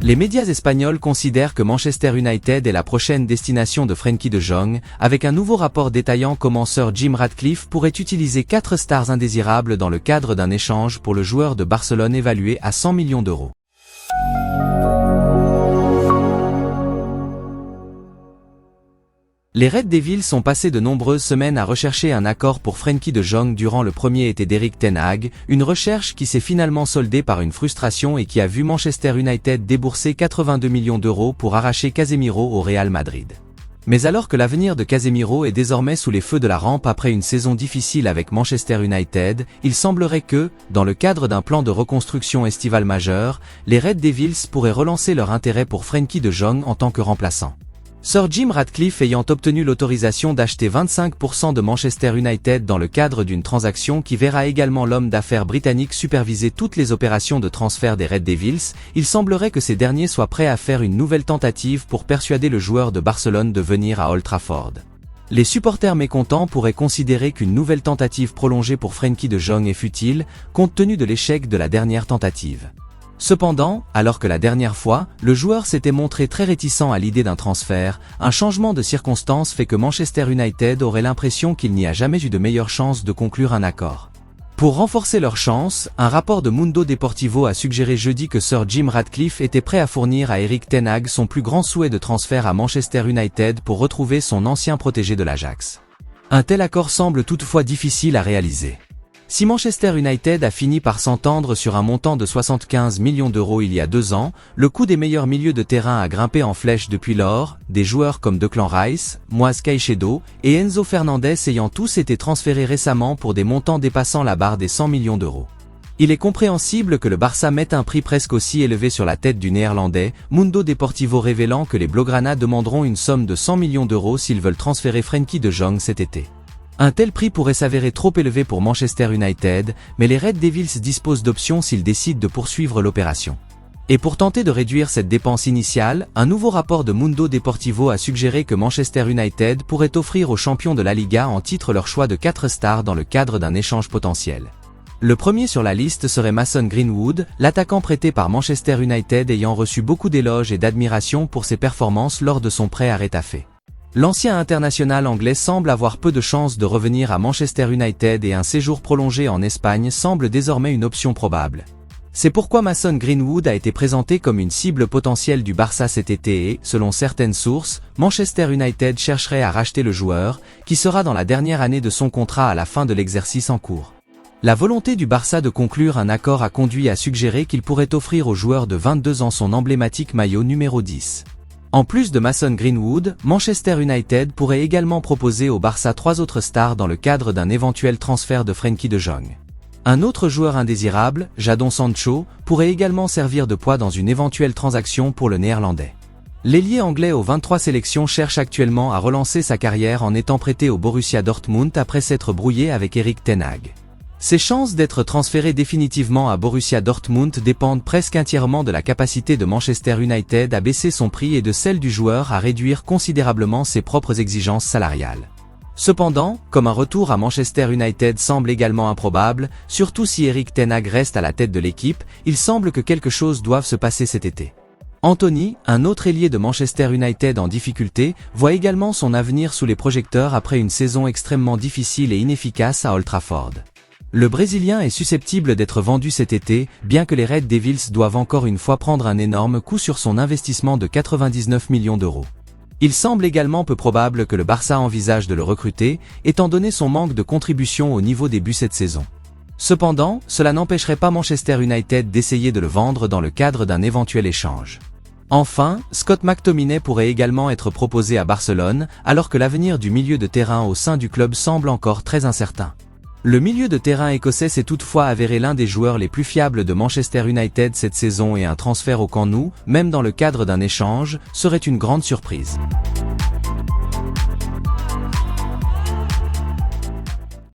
Les médias espagnols considèrent que Manchester United est la prochaine destination de Frenkie de Jong, avec un nouveau rapport détaillant comment Sir Jim Ratcliffe pourrait utiliser 4 stars indésirables dans le cadre d'un échange pour le joueur de Barcelone évalué à 100 millions d'euros. Les Red Devils sont passés de nombreuses semaines à rechercher un accord pour Frenkie de Jong durant le premier été d'Erik ten Hag, une recherche qui s'est finalement soldée par une frustration et qui a vu Manchester United débourser 82 millions d'euros pour arracher Casemiro au Real Madrid. Mais alors que l'avenir de Casemiro est désormais sous les feux de la rampe après une saison difficile avec Manchester United, il semblerait que, dans le cadre d'un plan de reconstruction estival majeur, les Red Devils pourraient relancer leur intérêt pour Frenkie de Jong en tant que remplaçant. Sir Jim Ratcliffe ayant obtenu l'autorisation d'acheter 25% de Manchester United dans le cadre d'une transaction qui verra également l'homme d'affaires britannique superviser toutes les opérations de transfert des Red Devils, il semblerait que ces derniers soient prêts à faire une nouvelle tentative pour persuader le joueur de Barcelone de venir à Old Trafford. Les supporters mécontents pourraient considérer qu'une nouvelle tentative prolongée pour Frenkie de Jong est futile, compte tenu de l'échec de la dernière tentative. Cependant, alors que la dernière fois, le joueur s'était montré très réticent à l'idée d'un transfert, un changement de circonstances fait que Manchester United aurait l'impression qu'il n'y a jamais eu de meilleure chance de conclure un accord. Pour renforcer leurs chances, un rapport de Mundo Deportivo a suggéré jeudi que Sir Jim Ratcliffe était prêt à fournir à Erik ten Hag son plus grand souhait de transfert à Manchester United pour retrouver son ancien protégé de l'Ajax. Un tel accord semble toutefois difficile à réaliser. Si Manchester United a fini par s'entendre sur un montant de 75 millions d'euros il y a 2 ans, le coût des meilleurs milieux de terrain a grimpé en flèche depuis lors, des joueurs comme Declan Rice, Moise Caicedo et Enzo Fernandez ayant tous été transférés récemment pour des montants dépassant la barre des 100 millions d'euros. Il est compréhensible que le Barça mette un prix presque aussi élevé sur la tête du Néerlandais, Mundo Deportivo révélant que les Blaugrana demanderont une somme de 100 millions d'euros s'ils veulent transférer Frenkie de Jong cet été. Un tel prix pourrait s'avérer trop élevé pour Manchester United, mais les Red Devils disposent d'options s'ils décident de poursuivre l'opération. Et pour tenter de réduire cette dépense initiale, un nouveau rapport de Mundo Deportivo a suggéré que Manchester United pourrait offrir aux champions de la Liga en titre leur choix de 4 stars dans le cadre d'un échange potentiel. Le premier sur la liste serait Mason Greenwood, l'attaquant prêté par Manchester United ayant reçu beaucoup d'éloges et d'admiration pour ses performances lors de son prêt à Retafe. L'ancien international anglais semble avoir peu de chances de revenir à Manchester United et un séjour prolongé en Espagne semble désormais une option probable. C'est pourquoi Mason Greenwood a été présenté comme une cible potentielle du Barça cet été et, selon certaines sources, Manchester United chercherait à racheter le joueur, qui sera dans la dernière année de son contrat à la fin de l'exercice en cours. La volonté du Barça de conclure un accord a conduit à suggérer qu'il pourrait offrir au joueur de 22 ans son emblématique maillot numéro 10. En plus de Mason Greenwood, Manchester United pourrait également proposer au Barça 3 autres stars dans le cadre d'un éventuel transfert de Frenkie de Jong. Un autre joueur indésirable, Jadon Sancho, pourrait également servir de poids dans une éventuelle transaction pour le Néerlandais. L'ailier anglais aux 23 sélections cherche actuellement à relancer sa carrière en étant prêté au Borussia Dortmund après s'être brouillé avec Erik ten Hag. Ses chances d'être transféré définitivement à Borussia Dortmund dépendent presque entièrement de la capacité de Manchester United à baisser son prix et de celle du joueur à réduire considérablement ses propres exigences salariales. Cependant, comme un retour à Manchester United semble également improbable, surtout si Erik ten Hag reste à la tête de l'équipe, il semble que quelque chose doive se passer cet été. Anthony, un autre ailier de Manchester United en difficulté, voit également son avenir sous les projecteurs après une saison extrêmement difficile et inefficace à Old Trafford. Le Brésilien est susceptible d'être vendu cet été, bien que les Red Devils doivent encore une fois prendre un énorme coup sur son investissement de 99 millions d'euros. Il semble également peu probable que le Barça envisage de le recruter, étant donné son manque de contribution au niveau des buts cette saison. Cependant, cela n'empêcherait pas Manchester United d'essayer de le vendre dans le cadre d'un éventuel échange. Enfin, Scott McTominay pourrait également être proposé à Barcelone, alors que l'avenir du milieu de terrain au sein du club semble encore très incertain. Le milieu de terrain écossais s'est toutefois avéré l'un des joueurs les plus fiables de Manchester United cette saison et un transfert au Camp Nou, même dans le cadre d'un échange, serait une grande surprise.